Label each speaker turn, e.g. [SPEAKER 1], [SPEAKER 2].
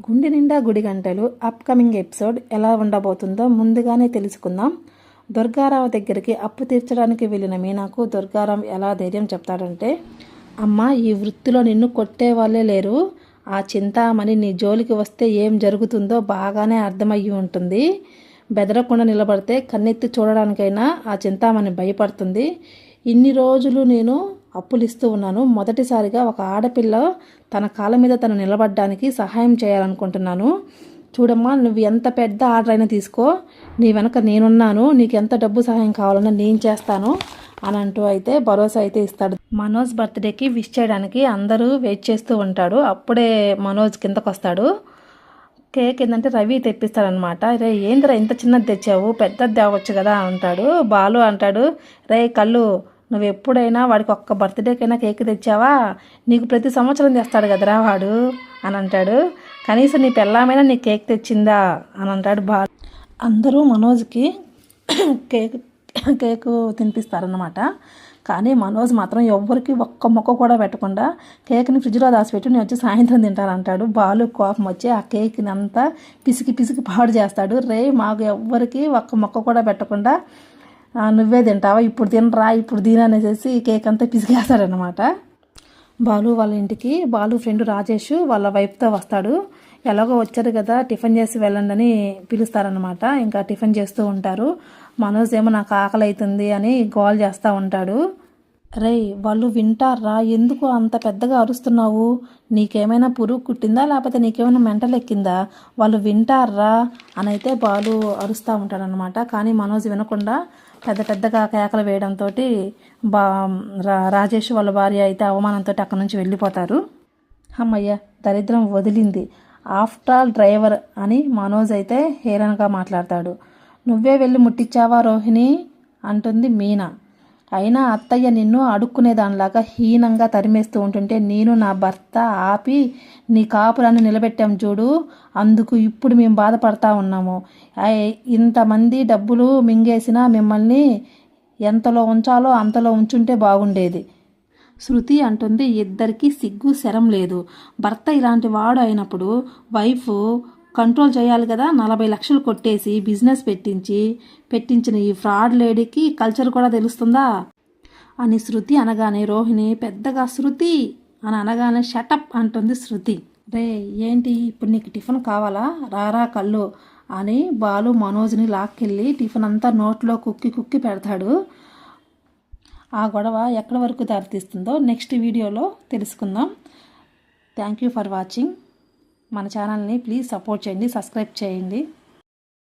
[SPEAKER 1] గుండె నిండా గుడి గంటలు అప్కమింగ్ ఎపిసోడ్ ఎలా ఉండబోతుందో ముందుగానే తెలుసుకుందాం. దుర్గారావు దగ్గరికి అప్పు తీర్చడానికి వెళ్ళిన మీనాకు దుర్గారావు ఎలా ధైర్యం చెప్తాడంటే, అమ్మ, ఈ వృత్తిలో నిన్ను కొట్టే వాళ్ళే లేరు. ఆ చింతామణి నీ జోలికి వస్తే ఏం జరుగుతుందో బాగానే అర్థమయ్యి ఉంటుంది. బెదరకుండా నిలబడితే కన్నెత్తి చూడడానికైనా ఆ చింతామణి భయపడుతుంది. ఇన్ని రోజులు నేను అప్పులు ఇస్తూ ఉన్నాను. మొదటిసారిగా ఒక ఆడపిల్ల తన కాళ్ళ మీద తను నిలబడడానికి సహాయం చేయాలనుకుంటున్నాను. చూడమ్మా, నువ్వు ఎంత పెద్ద ఆర్డర్ అయినా తీసుకో, నీ వెనక నేనున్నాను. నీకు ఎంత డబ్బు సహాయం కావాలన్నా నేను చేస్తాను అని అంటూ అయితే భరోసా అయితే ఇస్తాడు. మనోజ్ బర్త్డేకి విష్ చేయడానికి అందరూ వెయిట్ చేస్తూ ఉంటాడు. అప్పుడే మనోజ్ కిందకు వస్తాడు. కేక్ ఏంటంటే రవి తెప్పిస్తాడనమాట. రే, ఏందిరా ఇంత చిన్నది తెచ్చావు, పెద్దది తేవచ్చు కదా అంటాడు. బాలు అంటాడు, రే కళ్ళు, నువ్వు ఎప్పుడైనా వాడికి ఒక్క బర్త్డేకైనా కేక్ తెచ్చావా? నీకు ప్రతి సంవత్సరం తెస్తాడు కదరా వాడు అని అంటాడు. కనీసం నీ పెళ్ళామైనా నీ కేక్ తెచ్చిందా అని అంటాడు బాలు. అందరూ మనోజ్కి కేకు తినిపిస్తారనమాట. కానీ మనోజ్ మాత్రం ఎవ్వరికి ఒక్క మొక్క కూడా పెట్టకుండా కేక్ని ఫ్రిడ్జ్లో దాచిపెట్టి నేను వచ్చి సాయంత్రం తింటానంటాడు. బాలు కోపం వచ్చి ఆ కేక్ని అంతా పిసికి పిసికి పాడు చేస్తాడు. రే, మాకు ఎవ్వరికి ఒక్క మొక్క కూడా పెట్టకుండా నువ్వే తింటావా, ఇప్పుడు తినరా, ఇప్పుడు తిననేసి కేక్ అంతా పిసికేస్తాడనమాట. బాలు వాళ్ళ ఇంటికి బాలు ఫ్రెండ్ రాజేష్ వాళ్ళ వైఫ్తో వస్తాడు. ఎలాగో వచ్చారు కదా, టిఫిన్ చేసి వెళ్ళండి అని పిలుస్తారనమాట. ఇంకా టిఫిన్ చేస్తూ ఉంటారు. మనోజ్ ఏమో నాకు ఆకలి అవుతుంది అని గోల్ చేస్తూ ఉంటాడు. రే, వాళ్ళు వింటారా? ఎందుకు అంత పెద్దగా అరుస్తున్నావు? నీకేమైనా పురుగు కుట్టిందా, లేకపోతే నీకేమైనా మెంటల్ ఎక్కిందా? వాళ్ళు వింటారా అని అయితే బాలు అరుస్తూ ఉంటాడనమాట. కానీ మనోజ్ వినకుండా పెద్ద పెద్దగా కేకలు వేయడంతో రాజేష్ వాళ్ళ భార్య అయితే అవమానంతో అక్కడి నుంచి వెళ్ళిపోతారు. అమ్మయ్య, దరిద్రం వదిలింది, ఆఫ్టర్ ఆల్ డ్రైవర్ అని మనోజ్ అయితే హేళనగా మాట్లాడతాడు. నువ్వే వెళ్ళి ముట్టించావా రోహిణి అంటుంది మీనా. అయినా అత్తయ్య నిన్ను అడుక్కునేదానిలాగా హీనంగా తరిమేస్తూ ఉంటుంటే నేను నా భర్త ఆపి నీ కాపురాన్ని నిలబెట్టాం చూడు, అందుకు ఇప్పుడు మేము బాధపడతా ఉన్నాము. ఇంతమంది డబ్బులు మింగేసినా మిమ్మల్ని ఎంతలో ఉంచాలో అంతలో ఉంచుంటే బాగుండేది. శృతి అంటుంది, ఇద్దరికి సిగ్గు శరం లేదు. భర్త ఇలాంటి వాడు అయినప్పుడు వైఫ్ కంట్రోల్ చేయాలి కదా. 40 లక్షలు కొట్టేసి బిజినెస్ పెట్టించిన ఈ ఫ్రాడ్ లేడీకి కల్చర్ కూడా తెలుస్తుందా అని శృతి అనగానే రోహిణి పెద్దగా శృతి అని అనగానే షటప్ అంటుంది శృతి. రే, ఏంటి ఇప్పుడు నీకు టిఫిన్ కావాలా? రారా కళ్ళు అని బాలు మనోజ్ని లాక్కెళ్ళి టిఫిన్ అంతా నోట్లో కుక్కి పెడతాడు. ఆ గొడవ ఎక్కడి వరకు దారితీస్తుందో నెక్స్ట్ వీడియోలో తెలుసుకుందాం. Thank you for watching. మన ఛానల్ని ప్లీజ్ సపోర్ట్ చేయండి, సబ్స్క్రైబ్ చేయండి.